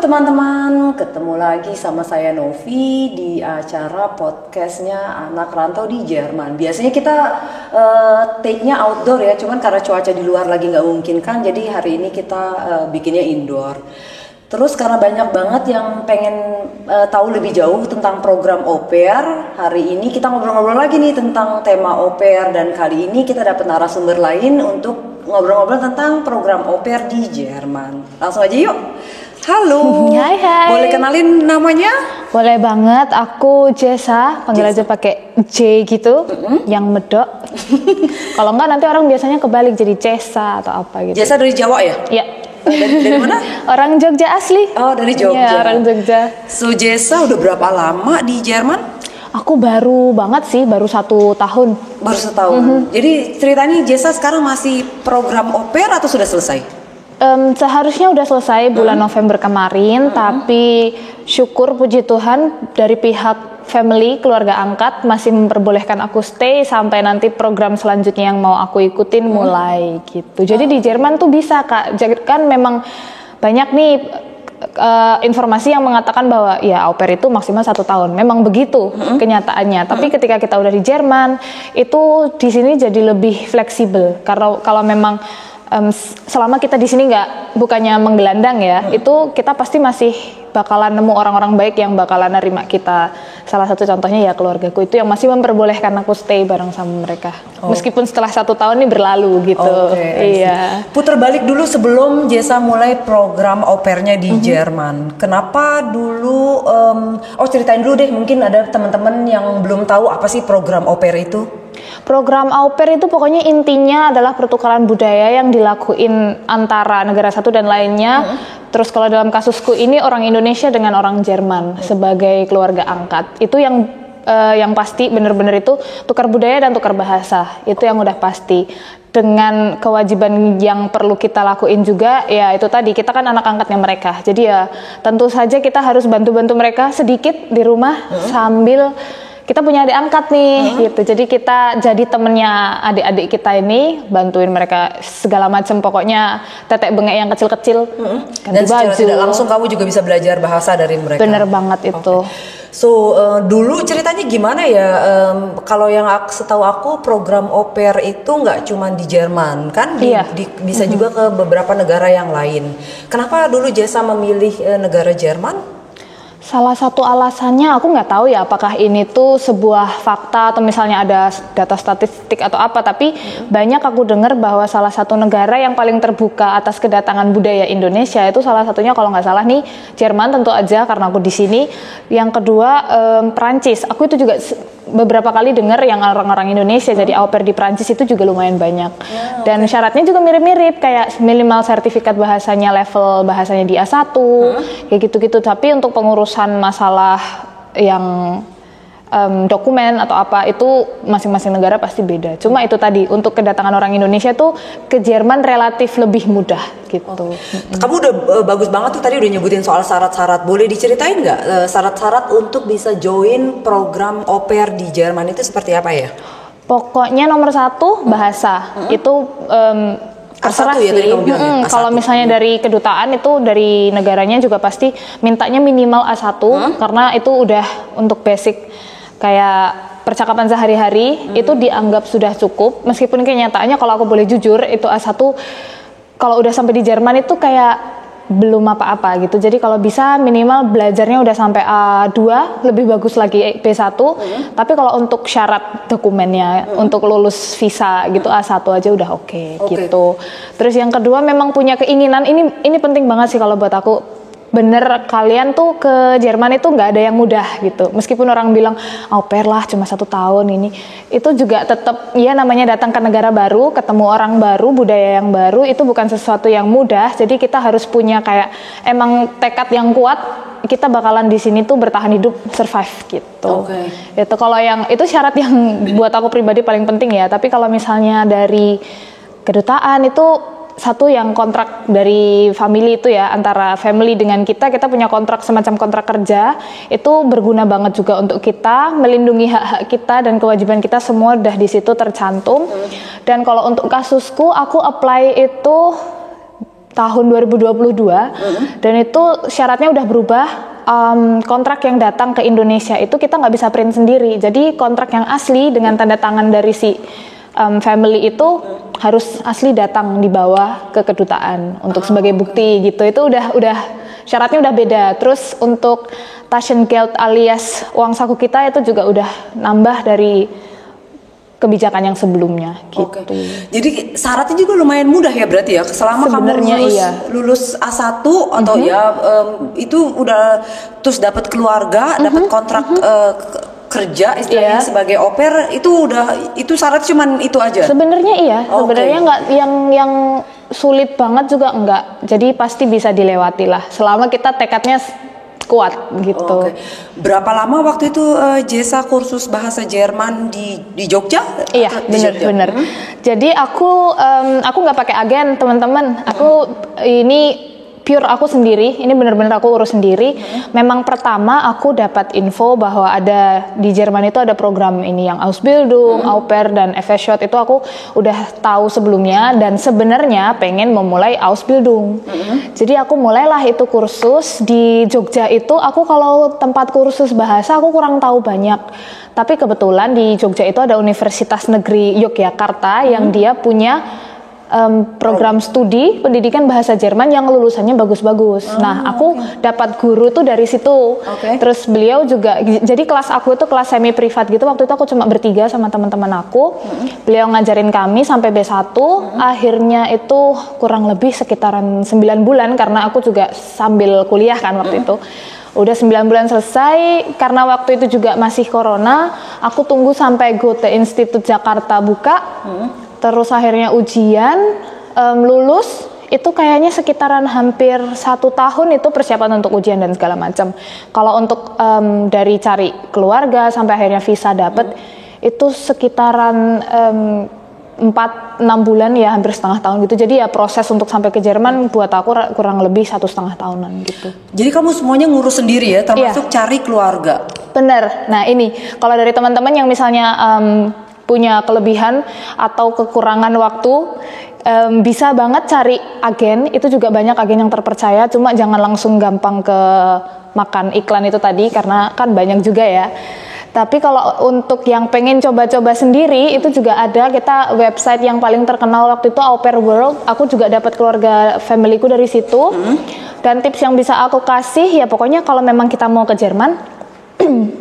teman-teman, ketemu lagi sama saya Novi di acara podcastnya Anak Rantau di Jerman. Biasanya kita take-nya outdoor ya, cuman karena cuaca di luar lagi nggak memungkinkan, jadi hari ini kita bikinnya indoor. Terus karena banyak banget yang pengen tahu lebih jauh tentang program au pair, hari ini kita ngobrol-ngobrol lagi nih tentang tema au pair, dan kali ini kita dapat narasumber lain untuk ngobrol-ngobrol tentang program au pair di Jerman. Langsung aja yuk. Halo. Hai. Boleh kenalin namanya? Boleh banget, aku Jessa, panggil aja pakai J gitu, yang medok. Kalau enggak nanti orang biasanya kebalik jadi Jessa atau apa gitu. Jessa dari Jawa ya? Iya. Dari mana? Orang Jogja asli. Oh, dari Jogja. Iya, orang Jogja. So Jessa udah berapa lama di Jerman? Aku baru banget sih, baru 1 tahun. Baru setahun. Jadi ceritanya Jessa sekarang masih program au pair atau sudah selesai? Seharusnya udah selesai bulan November kemarin, tapi syukur puji Tuhan dari pihak family, keluarga angkat masih memperbolehkan aku stay sampai nanti program selanjutnya yang mau aku ikutin mulai gitu. Jadi di Jerman tuh bisa Kak, kan memang banyak nih informasi yang mengatakan bahwa ya au pair itu maksimal 1 tahun. Memang begitu kenyataannya. Tapi ketika kita udah di Jerman, itu di sini jadi lebih fleksibel. Karena kalau memang selama kita di sini bukannya menggelandang ya, itu kita pasti masih bakalan nemu orang-orang baik yang bakalan nerima kita. Salah satu contohnya ya keluargaku itu yang masih memperbolehkan aku stay bareng sama mereka. Meskipun setelah 1 tahun ini berlalu gitu. Iya. Putar balik dulu sebelum Jessa mulai program au pairnya di Jerman. Kenapa dulu? Ceritain dulu deh. Mungkin ada teman-teman yang belum tahu apa sih program au pair itu. Program au pair itu pokoknya intinya adalah pertukaran budaya yang dilakuin antara negara satu dan lainnya. Terus kalau dalam kasusku ini orang Indonesia dengan orang Jerman sebagai keluarga angkat. Itu yang pasti bener-bener itu tukar budaya dan tukar bahasa. Itu yang udah pasti. Dengan kewajiban yang perlu kita lakuin juga, ya itu tadi, kita kan anak angkatnya mereka. Jadi ya tentu saja kita harus bantu-bantu mereka sedikit di rumah sambil kita punya adik angkat nih gitu. Jadi kita jadi temennya adik-adik kita ini, bantuin mereka segala macam, pokoknya tetek bengek yang kecil-kecil. Dan secara tidak langsung kamu juga bisa belajar bahasa dari mereka. Bener banget itu. So dulu ceritanya gimana ya? Kalau yang setahu aku program au pair itu nggak cuma di Jerman kan, bisa juga ke beberapa negara yang lain. Kenapa dulu Jessa memilih negara Jerman? Salah satu alasannya aku nggak tahu ya apakah ini tuh sebuah fakta atau misalnya ada data statistik atau apa, tapi banyak aku dengar bahwa salah satu negara yang paling terbuka atas kedatangan budaya Indonesia itu salah satunya kalau nggak salah nih Jerman tentu aja karena aku di sini. Yang kedua Prancis. Aku itu juga beberapa kali dengar yang orang-orang Indonesia jadi au pair di Prancis itu juga lumayan banyak. Dan syaratnya juga mirip-mirip kayak minimal sertifikat bahasanya level bahasanya di A1 kayak gitu-gitu. Tapi untuk pengurusan masalah yang dokumen atau apa itu masing-masing negara pasti beda. Cuma itu tadi untuk kedatangan orang Indonesia tuh ke Jerman relatif lebih mudah gitu. Kamu udah bagus banget tuh tadi udah nyebutin soal syarat-syarat. Boleh diceritain nggak syarat-syarat untuk bisa join program au pair di Jerman itu seperti apa ya? Pokoknya nomor 1 bahasa itu terserah sih. Kalau misalnya dari kedutaan itu dari negaranya juga pasti mintanya minimal A1 karena itu udah untuk basic kayak percakapan sehari-hari itu dianggap sudah cukup. Meskipun kenyataannya kalau aku boleh jujur itu A1 kalau udah sampai di Jerman itu kayak belum apa-apa gitu. Jadi kalau bisa minimal belajarnya udah sampai A2, lebih bagus lagi B1. Tapi kalau untuk syarat dokumennya untuk lulus visa gitu A1 aja udah oke gitu. Terus yang kedua memang punya keinginan, ini penting banget sih kalau buat aku. Bener, kalian tuh ke Jerman itu nggak ada yang mudah gitu. Meskipun orang bilang au pair lah cuma 1 tahun ini, itu juga tetap ya namanya datang ke negara baru, ketemu orang baru, budaya yang baru, itu bukan sesuatu yang mudah. Jadi kita harus punya kayak emang tekad yang kuat. Kita bakalan di sini tuh bertahan hidup, survive gitu. Itu kalau yang itu syarat yang buat aku pribadi paling penting ya. Tapi kalau misalnya dari kedutaan itu satu yang kontrak dari family itu ya, antara family dengan kita punya kontrak semacam kontrak kerja, itu berguna banget juga untuk kita melindungi hak-hak kita dan kewajiban kita semua udah di situ tercantum. Dan kalau untuk kasusku aku apply itu tahun 2022 dan itu syaratnya udah berubah. Kontrak yang datang ke Indonesia itu kita nggak bisa print sendiri, jadi kontrak yang asli dengan tanda tangan dari si family itu harus asli datang dibawa ke kedutaan untuk sebagai bukti gitu. Itu udah syaratnya udah beda. Terus untuk Taschengeld alias uang saku kita itu juga udah nambah dari kebijakan yang sebelumnya gitu. Jadi syaratnya juga lumayan mudah ya berarti ya, selama sebenarnya kamu lulus A1 atau itu udah terus dapat keluarga, dapat kontrak kerja istilahnya sebagai au pair, itu syarat cuman itu aja. Sebenarnya iya, sebenarnya nggak yang sulit banget juga enggak. Jadi pasti bisa dilewati lah selama kita tekadnya kuat gitu. Berapa lama waktu itu Jessa kursus bahasa Jerman di Jogja? Iya, benar. Jadi aku nggak pakai agen, teman-teman. Aku ini pure aku sendiri. Ini benar-benar aku urus sendiri. Memang pertama aku dapat info bahwa ada di Jerman itu ada program ini yang Ausbildung, au pair dan FS-Shot itu aku udah tahu sebelumnya dan sebenarnya pengen memulai Ausbildung. Jadi aku mulailah itu kursus di Jogja itu. Aku kalau tempat kursus bahasa aku kurang tahu banyak. Tapi kebetulan di Jogja itu ada Universitas Negeri Yogyakarta yang dia punya program studi pendidikan bahasa Jerman yang lulusannya bagus-bagus. Nah, aku dapat guru tuh dari situ. Terus beliau juga, jadi kelas aku itu kelas semi privat gitu. Waktu itu aku cuma bertiga sama teman-teman aku. Beliau ngajarin kami sampai B1. Akhirnya itu kurang lebih sekitaran 9 bulan karena aku juga sambil kuliah kan waktu itu. Udah 9 bulan selesai, karena waktu itu juga masih corona, aku tunggu sampai Goethe Institut Jakarta buka. Terus akhirnya ujian, lulus, itu kayaknya sekitaran hampir 1 tahun itu persiapan untuk ujian dan segala macam. Kalau untuk dari cari keluarga sampai akhirnya visa dapet, itu sekitaran 4-6 bulan ya, hampir setengah tahun gitu. Jadi ya proses untuk sampai ke Jerman buat aku kurang lebih 1,5 tahunan gitu. Jadi kamu semuanya ngurus sendiri ya, termasuk cari keluarga? Bener. Nah ini, kalau dari teman-teman yang misalnya punya kelebihan atau kekurangan waktu, bisa banget cari agen. Itu juga banyak agen yang terpercaya, cuma jangan langsung gampang ke makan iklan itu tadi karena kan banyak juga ya. Tapi kalau untuk yang pengen coba-coba sendiri, itu juga ada, kita website yang paling terkenal waktu itu Au Pair World. Aku juga dapat keluarga familyku dari situ. Dan tips yang bisa aku kasih ya pokoknya kalau memang kita mau ke Jerman,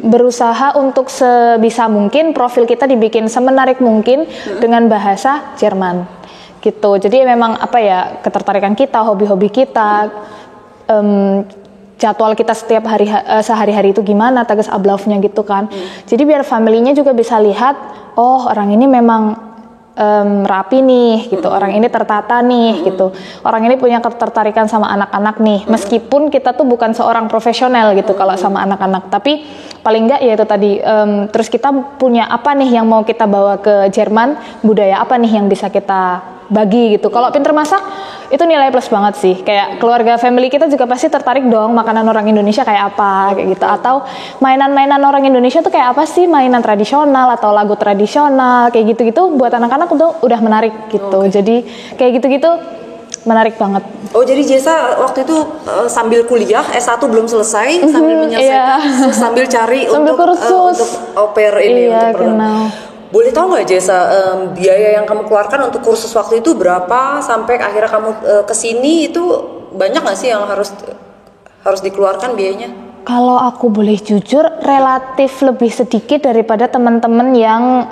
berusaha untuk sebisa mungkin profil kita dibikin semenarik mungkin dengan bahasa Jerman gitu. Jadi memang apa ya, ketertarikan kita, hobi-hobi kita, jadwal kita setiap hari sehari-hari itu gimana, Tagesablaufnya gitu kan. Jadi biar familynya juga bisa lihat, oh orang ini memang rapi nih gitu, orang ini tertata nih gitu, orang ini punya ketertarikan sama anak-anak nih, meskipun kita tuh bukan seorang profesional gitu kalau sama anak-anak, tapi paling enggak ya itu tadi, terus kita punya apa nih yang mau kita bawa ke Jerman, budaya apa nih yang bisa kita bagi gitu. Kalau pinter masak itu nilai plus banget sih, kayak keluarga family kita juga pasti tertarik dong makanan orang Indonesia kayak apa kayak gitu, atau mainan-mainan orang Indonesia tuh kayak apa sih, mainan tradisional atau lagu tradisional kayak gitu-gitu, buat anak-anak tuh udah menarik gitu. Jadi kayak gitu-gitu menarik banget. Oh jadi Jessa waktu itu sambil kuliah S1 belum selesai, sambil menyelesaikan, sambil cari sambil untuk au pair ini, untuk kenal. Boleh tahu nggak Jessa, biaya yang kamu keluarkan untuk kursus waktu itu berapa sampai akhirnya kamu kesini, itu banyak nggak sih yang harus dikeluarkan biayanya? Kalau aku boleh jujur, relatif lebih sedikit daripada teman-teman yang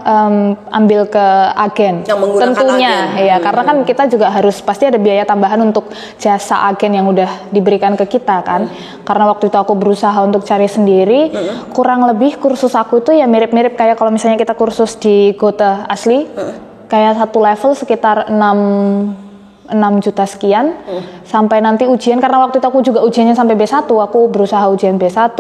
ambil ke agen. Yang menggunakan tentunya, agen. Ya, karena kan kita juga harus pasti ada biaya tambahan untuk jasa agen yang udah diberikan ke kita kan. Karena waktu itu aku berusaha untuk cari sendiri, kurang lebih kursus aku itu ya mirip-mirip kayak kalau misalnya kita kursus di Goethe asli, kayak satu level sekitar 6 juta sekian sampai nanti ujian, karena waktu itu aku juga ujiannya sampai B1, aku berusaha ujian B1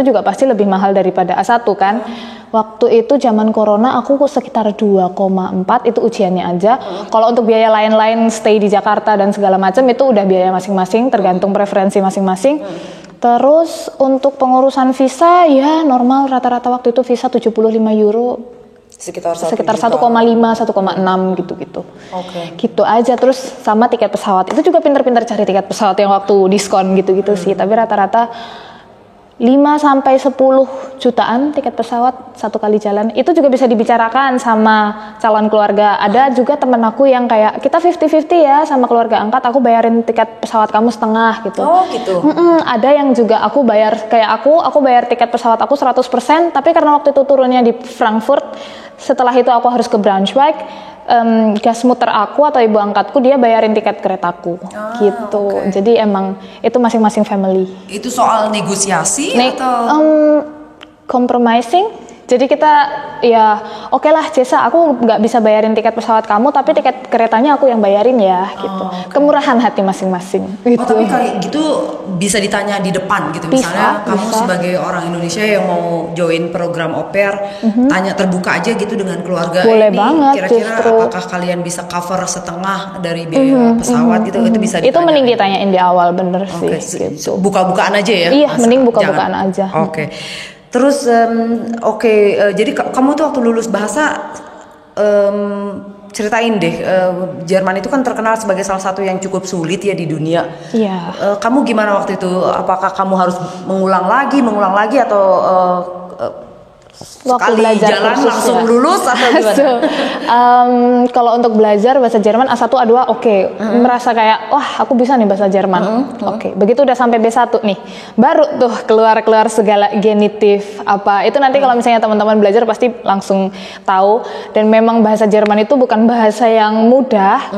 juga pasti lebih mahal daripada A1 kan. Waktu itu zaman corona aku sekitar 2,4 itu ujiannya aja. Kalau untuk biaya lain-lain, stay di Jakarta dan segala macam itu udah biaya masing-masing, tergantung preferensi masing-masing. Terus untuk pengurusan visa ya normal, rata-rata waktu itu visa 75 euro Sekitar 1,5 1,6 gitu-gitu. Oke. Gitu aja. Terus sama tiket pesawat. Itu juga pinter-pinter cari tiket pesawat yang waktu diskon gitu-gitu sih. Tapi rata-rata 5 sampai 10 jutaan tiket pesawat satu kali jalan. Itu juga bisa dibicarakan sama calon keluarga. Ada juga temen aku yang kayak kita 50-50 ya sama keluarga angkat, aku bayarin tiket pesawat kamu setengah gitu. Oh gitu. Ada yang juga aku bayar kayak aku bayar tiket pesawat aku 100%, tapi karena waktu itu turunnya di Frankfurt, setelah itu aku harus ke Braunschweig. Gas muter aku atau ibu angkatku dia bayarin tiket keretaku gitu. Okay. Jadi emang itu masing-masing family. Itu soal negosiasi atau compromising. Jadi kita ya oke lah Jessa, aku nggak bisa bayarin tiket pesawat kamu, tapi tiket keretanya aku yang bayarin ya gitu. Kemurahan hati masing-masing gitu. Tapi kayak gitu bisa ditanya di depan gitu, misalnya kamu sebagai orang Indonesia yang mau join program au pair, tanya terbuka aja gitu dengan keluarga. Boleh ini banget, kira-kira justru. Apakah kalian bisa cover setengah dari biaya pesawat gitu, itu bisa ditanya. Itu mending ditanyain di awal, bener sih gitu. Buka-bukaan aja ya. Iya, mending buka-bukaan aja. Oke. Terus jadi kamu tuh waktu lulus bahasa ceritain deh, Jerman itu kan terkenal sebagai salah satu yang cukup sulit ya di dunia. Iya. Kamu gimana waktu itu? Apakah kamu harus mengulang lagi atau Waktu sekali belajar jalan kursus langsung ya. lulus atau gimana? Kalau untuk belajar bahasa Jerman A1 A2 oke. Merasa kayak wah aku bisa nih bahasa Jerman. Oke. Begitu udah sampai B1 nih, baru tuh keluar segala genitif apa. Itu nanti kalau misalnya teman-teman belajar pasti langsung tahu. Dan memang bahasa Jerman itu bukan bahasa yang mudah,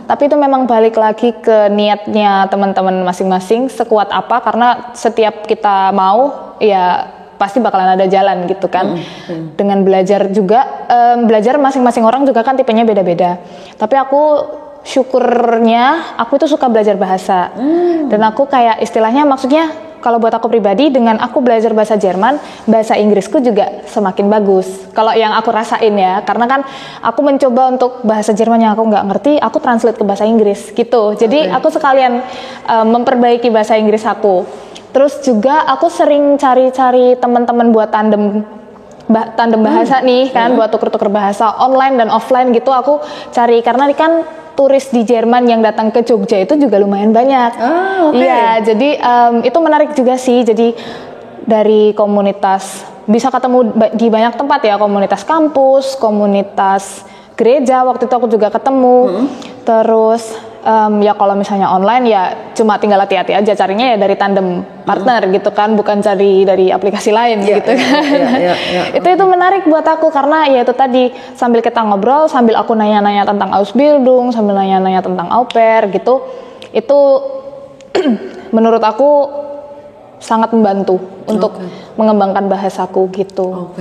tapi itu memang balik lagi ke niatnya teman-teman masing-masing sekuat apa, karena setiap kita mau ya pasti bakalan ada jalan gitu kan. Dengan belajar juga, belajar masing-masing orang juga kan tipenya beda-beda. Tapi aku syukurnya aku itu suka belajar bahasa. Dan aku kayak istilahnya maksudnya kalau buat aku pribadi dengan aku belajar bahasa Jerman, bahasa Inggrisku juga semakin bagus. Kalau yang aku rasain ya, karena kan aku mencoba untuk bahasa Jerman yang aku nggak ngerti, aku translate ke bahasa Inggris gitu. Jadi aku sekalian memperbaiki bahasa Inggris aku. Terus juga aku sering cari-cari teman-teman buat tandem bahasa nih kan, buat tuker-tuker bahasa online dan offline gitu aku cari, karena ini kan turis di Jerman yang datang ke Jogja itu juga lumayan banyak. Iya, jadi itu menarik juga sih. Jadi dari komunitas bisa ketemu di banyak tempat ya, komunitas kampus, komunitas gereja waktu itu aku juga ketemu. Terus ya kalau misalnya online ya cuma tinggal hati-hati aja carinya ya dari tandem partner gitu kan, bukan cari dari aplikasi lain gitu kan. Itu menarik buat aku karena ya itu tadi sambil kita ngobrol, sambil aku nanya-nanya tentang Ausbildung, sambil nanya-nanya tentang au pair gitu. Itu menurut aku sangat membantu untuk mengembangkan bahasaku gitu.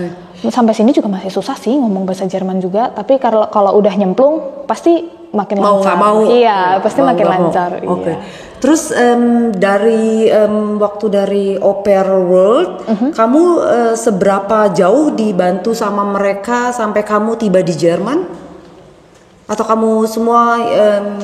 Sampai sini juga masih susah sih ngomong bahasa Jerman juga, tapi kalau udah nyemplung pasti makin lancar. Iya, pasti makin lancar. Oke. Terus dari waktu dari Au Pair World, kamu seberapa jauh dibantu sama mereka sampai kamu tiba di Jerman? Atau kamu semua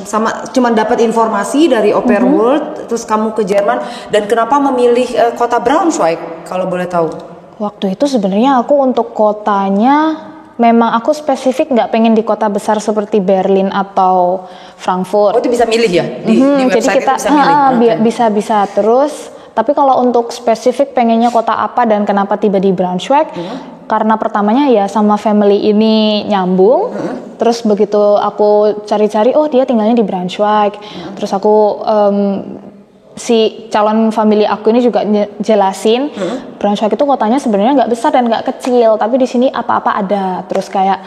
sama cuman dapat informasi dari Au Pair World, terus kamu ke Jerman, dan kenapa memilih kota Braunschweig kalau boleh tahu? Waktu itu sebenarnya aku untuk kotanya memang aku spesifik nggak pengen di kota besar seperti Berlin atau Frankfurt. Oh itu bisa milih ya di website. Jadi kita itu bisa milih. Bisa terus. Tapi kalau untuk spesifik pengennya kota apa dan kenapa tiba di Braunschweig? Karena pertamanya ya sama family ini nyambung. Terus begitu aku cari-cari, oh dia tinggalnya di Braunschweig. Terus aku si calon family aku ini juga jelasin, Braunschweig itu kotanya sebenarnya nggak besar dan nggak kecil, tapi di sini apa-apa ada. Terus kayak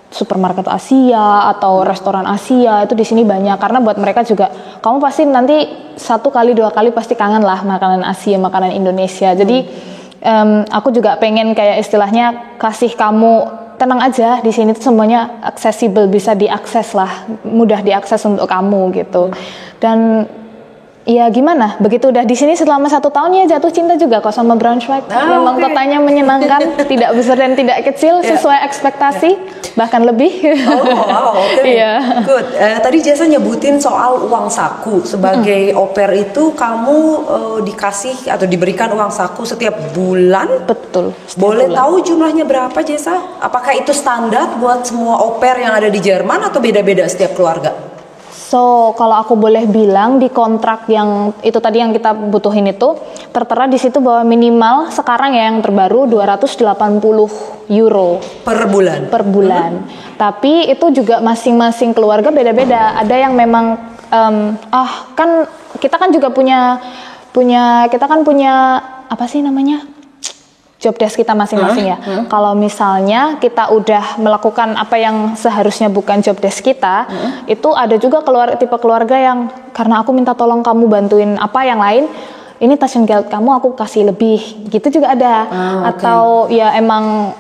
supermarket Asia atau restoran Asia itu di sini banyak, karena buat mereka juga kamu pasti nanti 1 kali 2 kali pasti kangen lah makanan Asia, makanan Indonesia. Jadi aku juga pengen kayak istilahnya kasih kamu tenang aja, di sini tuh semuanya accessible, bisa diakses lah, mudah diakses untuk kamu gitu. Dan Ya gimana, begitu udah di sini selama 1 tahun ya jatuh cinta juga kok sama Braunschweig. Memang kotanya menyenangkan, tidak besar dan tidak kecil, sesuai ekspektasi, bahkan lebih. Good. Tadi Jessa nyebutin soal uang saku. Sebagai au pair itu kamu dikasih atau diberikan uang saku setiap bulan? Betul. Boleh tahu jumlahnya berapa, Jessa? Apakah itu standar buat semua au pair yang ada di Jerman atau beda-beda setiap keluarga? So, kalau aku boleh bilang di kontrak yang itu tadi yang kita butuhin itu tertera di situ bahwa minimal sekarang ya yang terbaru 280 euro per bulan. Per bulan. Tapi itu juga masing-masing keluarga beda-beda. Ada yang memang kan kita kan juga punya apa sih namanya? Job desk kita masing-masing ya. Kalau misalnya kita udah melakukan apa yang seharusnya bukan job desk kita, itu ada juga tipe keluarga yang karena aku minta tolong kamu bantuin apa yang lain, ini passion guild kamu aku kasih lebih, gitu juga ada. Atau ya emang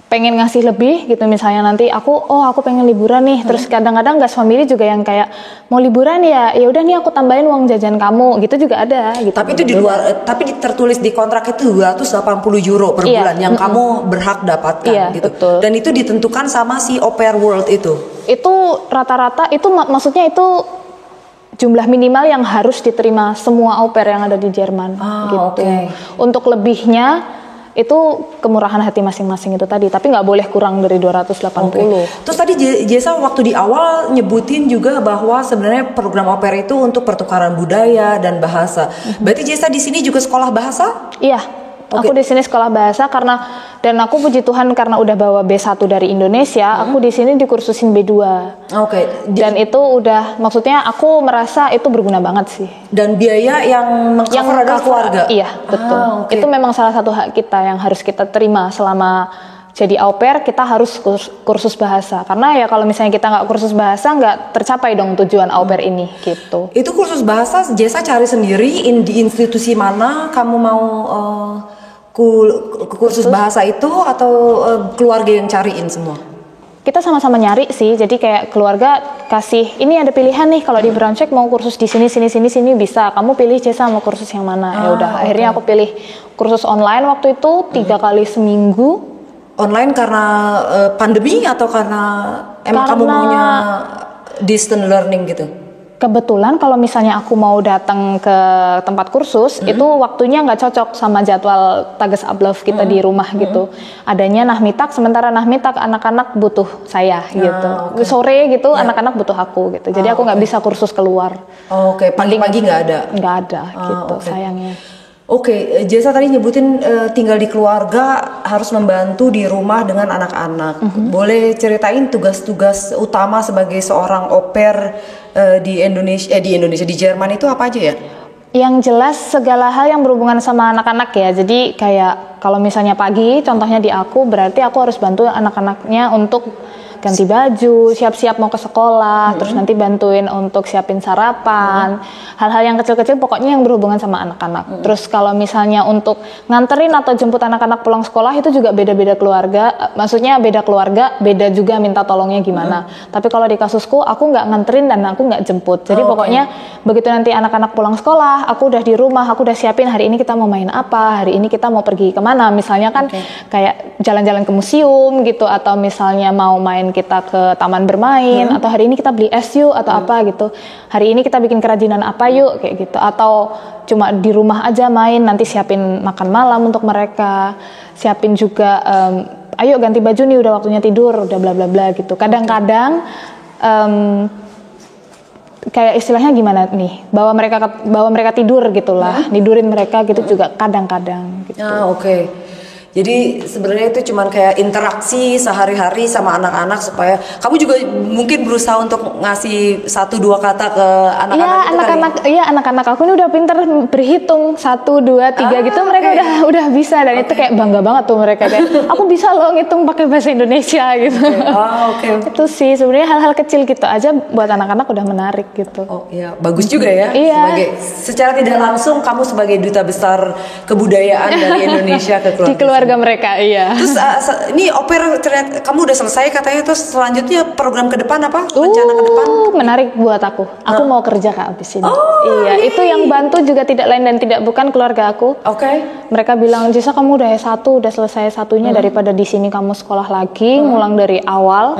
pengen ngasih lebih gitu, misalnya nanti aku pengen liburan nih, terus kadang-kadang gas family juga yang kayak mau liburan ya udah nih aku tambahin uang jajan kamu, gitu juga ada gitu. Tapi itu di luar, tapi tertulis di kontrak itu 280 euro per bulan yang kamu berhak dapatkan gitu. Betul. Dan itu ditentukan sama si Au Pair World itu. Itu rata-rata itu maksudnya itu jumlah minimal yang harus diterima semua au pair yang ada di Jerman gitu. Untuk lebihnya itu kemurahan hati masing-masing itu tadi, tapi nggak boleh kurang dari 280. Terus tadi Jessa waktu di awal nyebutin juga bahwa sebenarnya program au pair itu untuk pertukaran budaya dan bahasa. Berarti Jessa di sini juga sekolah bahasa? Iya. Aku di sini sekolah bahasa dan aku puji Tuhan karena udah bawa B1 dari Indonesia, aku di sini dikursusin B2. Dan itu udah, maksudnya aku merasa itu berguna banget sih. Dan biaya yang meng-cover adalah keluarga? Iya, betul. Itu memang salah satu hak kita yang harus kita terima selama jadi au pair, kita harus kursus bahasa. Karena ya kalau misalnya kita nggak kursus bahasa, nggak tercapai dong tujuan au pair ini gitu. Itu kursus bahasa Jessa cari sendiri di institusi mana kamu mau kursus bahasa itu atau keluarga yang cariin semua? Kita sama-sama nyari sih, jadi kayak keluarga kasih, ini ada pilihan nih kalau di Braunschweig mau kursus di sini bisa, kamu pilih Jessa mau kursus yang mana. Ya udah, akhirnya aku pilih kursus online waktu itu 3 kali seminggu. Online karena pandemi atau karena kamu maunya distance learning gitu? Kebetulan kalau misalnya aku mau datang ke tempat kursus, itu waktunya nggak cocok sama jadwal Tagesablauf kita di rumah gitu. Adanya Nachmittag, sementara Nachmittag anak-anak butuh saya gitu. Sore gitu anak-anak butuh aku gitu. Jadi aku nggak bisa kursus keluar. Pagi-pagi nggak ada? Nggak ada gitu sayangnya. Jessa tadi nyebutin tinggal di keluarga, harus membantu di rumah dengan anak-anak. Boleh ceritain tugas-tugas utama sebagai seorang au pair di Jerman itu apa aja ya? Yang jelas segala hal yang berhubungan sama anak-anak ya. Jadi kayak kalau misalnya pagi, contohnya di aku, berarti aku harus bantu anak-anaknya untuk ganti baju, siap-siap mau ke sekolah, terus nanti bantuin untuk siapin sarapan, hal-hal yang kecil-kecil pokoknya yang berhubungan sama anak-anak. Terus kalau misalnya untuk nganterin atau jemput anak-anak pulang sekolah itu juga beda-beda keluarga, maksudnya beda keluarga, beda juga minta tolongnya gimana. Tapi kalau di kasusku aku nggak nganterin dan aku nggak jemput, jadi pokoknya begitu nanti anak-anak pulang sekolah, aku udah di rumah, aku udah siapin hari ini kita mau main apa, hari ini kita mau pergi kemana, misalnya kan kayak jalan-jalan ke museum gitu, atau misalnya mau main kita ke taman bermain, atau hari ini kita beli es yuk atau apa gitu, hari ini kita bikin kerajinan apa yuk kayak gitu, atau cuma di rumah aja main, nanti siapin makan malam untuk mereka, siapin juga ayo ganti baju nih udah waktunya tidur, udah bla bla bla gitu. Kadang-kadang kayak istilahnya gimana nih, bawa mereka tidur gitulah, tidurin mereka gitu juga kadang-kadang gitu. Jadi sebenarnya itu cuman kayak interaksi sehari-hari sama anak-anak, supaya kamu juga mungkin berusaha untuk ngasih 1-2 kata ke anak-anak. Anak-anak aku ini udah pinter berhitung 1, 2, 3 gitu, mereka udah bisa, dan itu kayak bangga banget tuh mereka kayak aku bisa loh ngitung pakai bahasa Indonesia gitu. Itu sih sebenarnya hal-hal kecil gitu aja buat anak-anak udah menarik gitu. Bagus juga ya. Secara tidak langsung kamu sebagai duta besar kebudayaan dari Indonesia ke keluarga mereka, Terus ini au pair ternyata kamu udah selesai katanya, terus selanjutnya program ke depan apa? Rencana ke depan? Menarik buat aku. Aku mau kerja Kak abis ini. Iya, itu yang bantu juga tidak lain dan tidak bukan keluarga aku. Mereka bilang, Jessa kamu udah S1, udah selesai S1-nya daripada di sini kamu sekolah lagi, ngulang dari awal.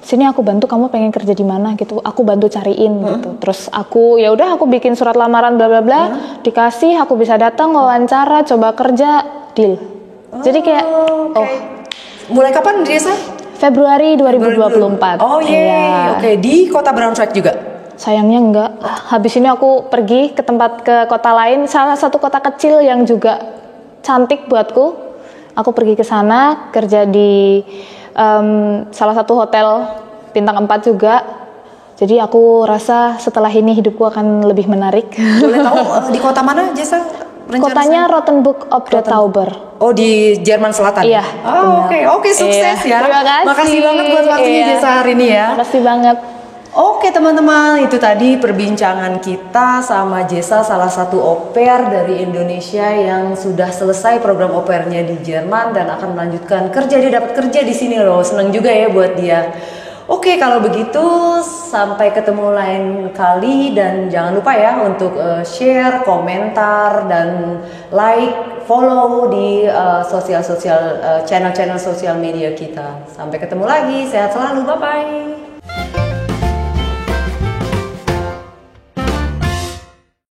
Sini aku bantu, kamu pengen kerja di mana gitu, aku bantu cariin gitu. Terus aku ya udah aku bikin surat lamaran bla bla bla, dikasih, aku bisa datang wawancara, coba kerja, deal. Jadi kayak mulai kapan Jessa? Februari 2024. Oh iya. Oke, di kota Braunschweig juga. Sayangnya enggak. Habis ini aku pergi ke kota lain, salah satu kota kecil yang juga cantik buatku. Aku pergi ke sana kerja di salah satu hotel bintang 4 juga. Jadi aku rasa setelah ini hidupku akan lebih menarik. Boleh tahu di kota mana, Jessa? Kotanya Rothenburg ob der Tauber. Oh, di Jerman Selatan. Iya. Oke, sukses ya. Terima kasih. Makasih banget buat waktunya Jessa hari ini ya. Makasih banget. Oke teman-teman, itu tadi perbincangan kita sama Jessa, salah satu au pair dari Indonesia yang sudah selesai program au pairnya di Jerman dan akan melanjutkan kerja. Dia dapat kerja di sini loh, seneng juga ya buat dia. Oke, kalau begitu sampai ketemu lain kali dan jangan lupa ya untuk share, komentar dan like, follow di channel-channel sosial media kita. Sampai ketemu lagi, sehat selalu, bye-bye.